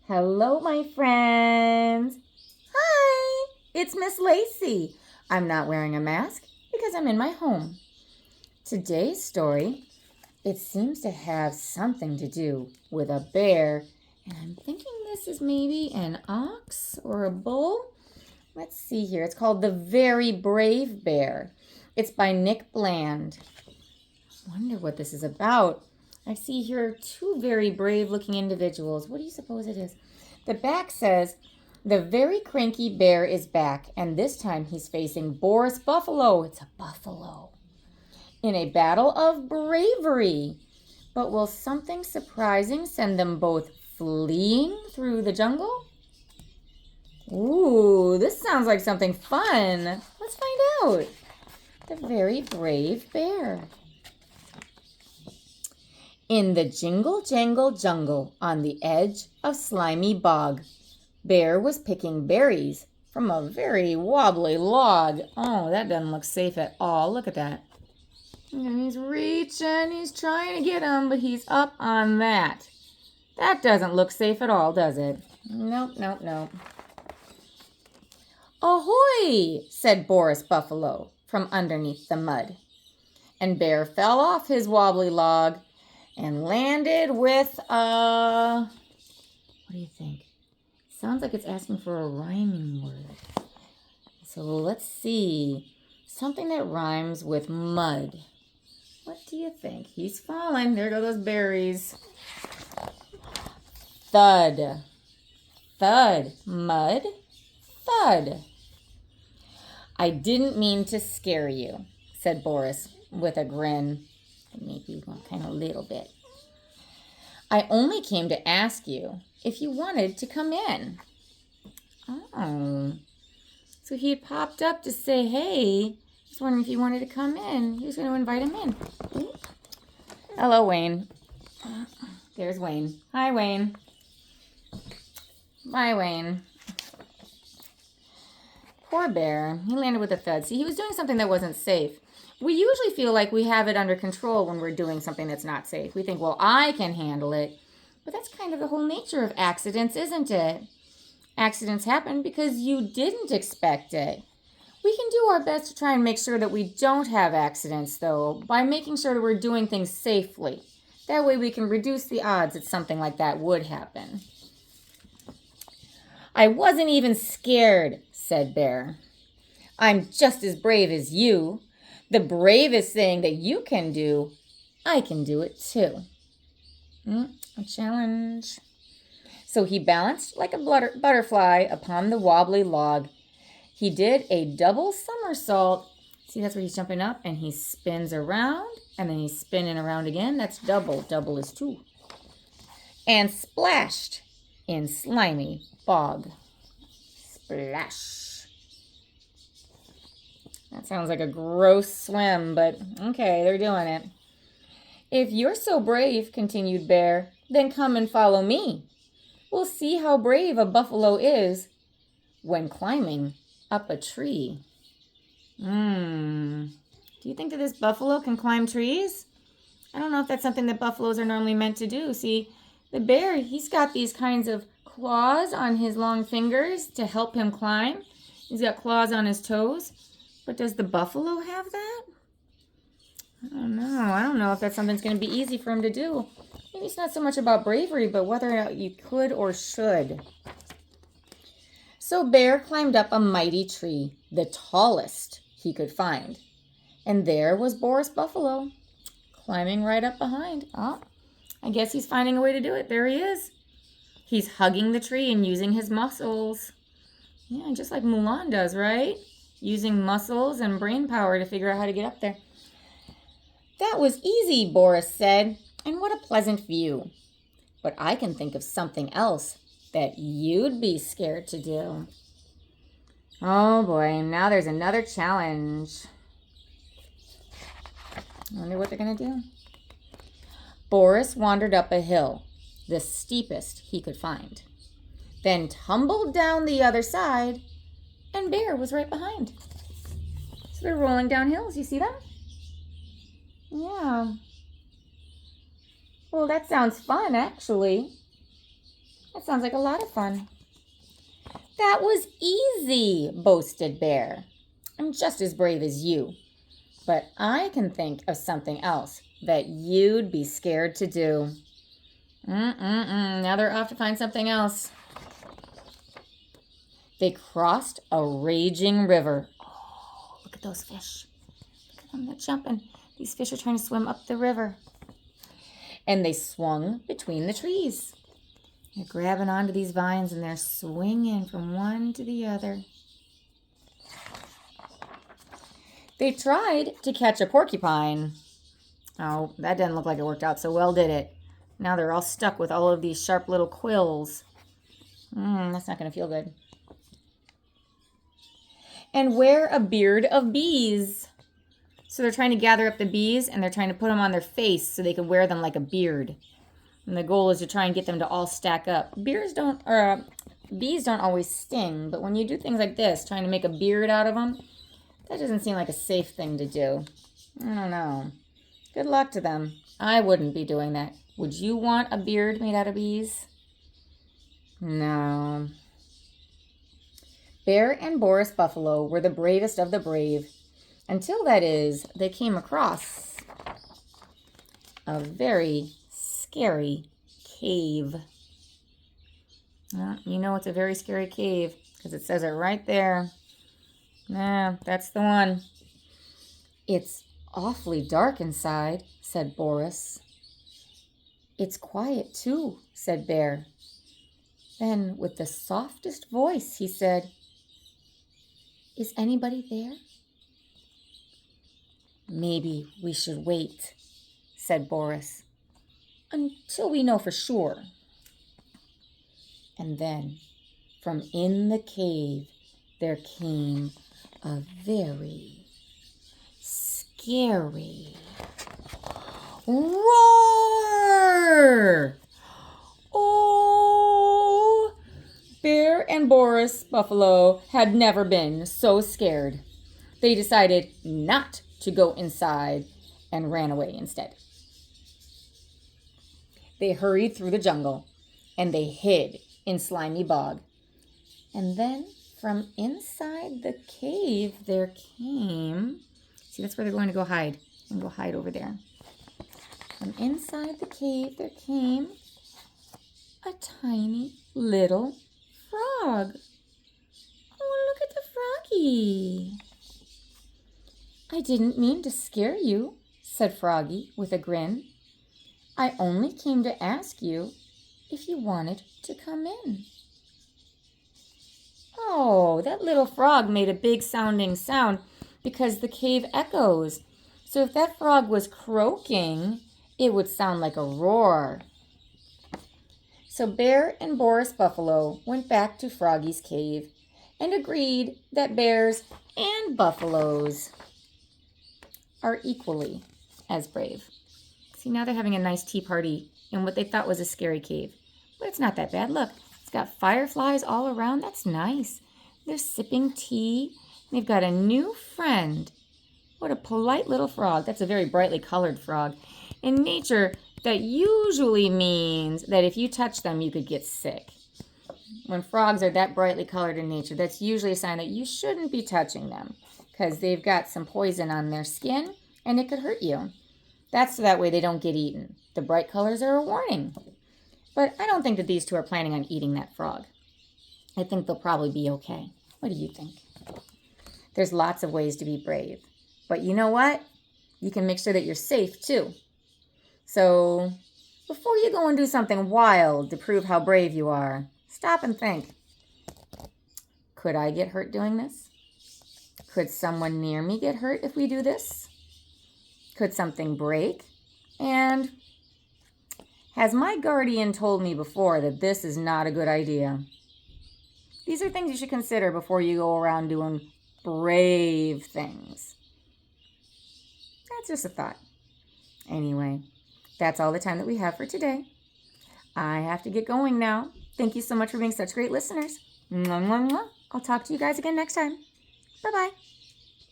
Hello, my friends. Hi, it's Miss Lacey. I'm not wearing a mask because I'm in my home. Today's story, it seems to have something to do with a bear, and I'm thinking this is maybe an ox or a bull. Let's see here. It's called The Very Brave Bear. It's by Nick Bland. I wonder what this is about. I see here two very brave looking individuals. What do you suppose it is? The back says, the very cranky bear is back, and this time he's facing Boris Buffalo. It's a buffalo. In a battle of bravery. But will something surprising send them both fleeing through the jungle? Ooh, this sounds like something fun. Let's find out. The Very Brave Bear. In the jingle-jangle jungle on the edge of slimy bog, Bear was picking berries from a very wobbly log. Oh, that doesn't look safe at all. Look at that. And he's reaching. He's trying to get him, but he's up on that. That doesn't look safe at all, does it? Nope, nope, nope. Ahoy, said Boris Buffalo from underneath the mud. And Bear fell off his wobbly log and landed with what do you think? Sounds like it's asking for a rhyming word. So let's see. Something that rhymes with mud. What do you think? He's falling. There go those berries. Thud. Thud. Mud. Thud. I didn't mean to scare you, said Boris with a grin. Maybe kind of a little bit. I only came to ask you if you wanted to come in. Oh. So he had popped up to say, hey, just wondering if you wanted to come in. He was going to invite him in. Hello, Wayne. There's Wayne. Hi, Wayne. Bye, Wayne. Poor bear. He landed with a thud. See, he was doing something that wasn't safe. We usually feel like we have it under control when we're doing something that's not safe. We think, well, I can handle it. But that's kind of the whole nature of accidents, isn't it? Accidents happen because you didn't expect it. We can do our best to try and make sure that we don't have accidents, though, by making sure that we're doing things safely. That way we can reduce the odds that something like that would happen. I wasn't even scared, said Bear. I'm just as brave as you. The bravest thing that you can do, I can do it too. A challenge. So he balanced like a butterfly upon the wobbly log. He did a double somersault. See, that's where he's jumping up and he spins around and then he's spinning around again. That's double. Double is 2. And splashed in slimy bog. Splash. That sounds like a gross swim, but okay, they're doing it. If you're so brave, continued Bear, then come and follow me. We'll see how brave a buffalo is when climbing up a tree. Do you think that this buffalo can climb trees? I don't know if that's something that buffaloes are normally meant to do. See, the bear, he's got these kinds of claws on his long fingers to help him climb. He's got claws on his toes. But does the buffalo have that? I don't know. I don't know if that's something that's going to be easy for him to do. Maybe it's not so much about bravery, but whether or not you could or should. So Bear climbed up a mighty tree, the tallest he could find. And there was Boris Buffalo, climbing right up behind. Oh, I guess he's finding a way to do it. There he is. He's hugging the tree and using his muscles. Yeah, just like Mulan does, right? Using muscles and brain power to figure out how to get up there. That was easy, Boris said, and what a pleasant view. But I can think of something else that you'd be scared to do. Oh boy, now there's another challenge. I wonder what they're going to do. Boris wandered up a hill, the steepest he could find, then tumbled down the other side, and Bear was right behind. So they're rolling down hills. You see that? Yeah. Well, that sounds fun, actually. That sounds like a lot of fun. That was easy, boasted Bear. I'm just as brave as you, but I can think of something else that you'd be scared to do. Now they're off to find something else. They crossed a raging river. Oh, look at those fish. Look at them, they're jumping. These fish are trying to swim up the river. And they swung between the trees. They're grabbing onto these vines and they're swinging from one to the other. They tried to catch a porcupine. Oh, that didn't look like it worked out so well, did it? Now they're all stuck with all of these sharp little quills. That's not going to feel good. And wear a beard of bees. So they're trying to gather up the bees and they're trying to put them on their face so they can wear them like a beard. And the goal is to try and get them to all stack up. Bees don't always sting, but when you do things like this, trying to make a beard out of them, that doesn't seem like a safe thing to do. I don't know. Good luck to them. I wouldn't be doing that. Would you want a beard made out of bees? No. Bear and Boris Buffalo were the bravest of the brave. Until, that is, they came across a very scary cave. Well, you know it's a very scary cave because it says it right there. That's the one. It's awfully dark inside, said Boris. It's quiet too, said Bear. Then, with the softest voice, he said, "Is anybody there?" "Maybe we should wait," said Boris, "until we know for sure." And then, from in the cave, there came a very scary roar. Oh, Bear and Boris Buffalo had never been so scared. They decided not to go inside and ran away instead. They hurried through the jungle and they hid in Slimy Bog. And then from inside the cave there came, see, that's where they're going to go hide. And go hide over there. From inside the cave there came a tiny little frog. Oh, look at the froggy. "I didn't mean to scare you," said Froggy with a grin. "I only came to ask you if you wanted to come in." Oh, that little frog made a big sounding sound because the cave echoes. So if that frog was croaking, it would sound like a roar. So Bear and Boris Buffalo went back to Froggy's cave and agreed that bears and buffaloes are equally as brave. See, now they're having a nice tea party in what they thought was a scary cave. But it's not that bad. Look, it's got fireflies all around. That's nice. They're sipping tea. They've got a new friend. What a polite little frog. That's a very brightly colored frog. In nature, that usually means that if you touch them, you could get sick. When frogs are that brightly colored in nature, that's usually a sign that you shouldn't be touching them because they've got some poison on their skin and it could hurt you. That's so that way they don't get eaten. The bright colors are a warning. But I don't think that these two are planning on eating that frog. I think they'll probably be okay. What do you think? There's lots of ways to be brave. But you know what? You can make sure that you're safe too. So before you go and do something wild to prove how brave you are, stop and think. Could I get hurt doing this? Could someone near me get hurt if we do this? Could something break? And has my guardian told me before that this is not a good idea? These are things you should consider before you go around doing brave things. That's just a thought. Anyway, that's all the time that we have for today. I have to get going now. Thank you so much for being such great listeners. Mwah, mwah, mwah. I'll talk to you guys again next time. Bye-bye.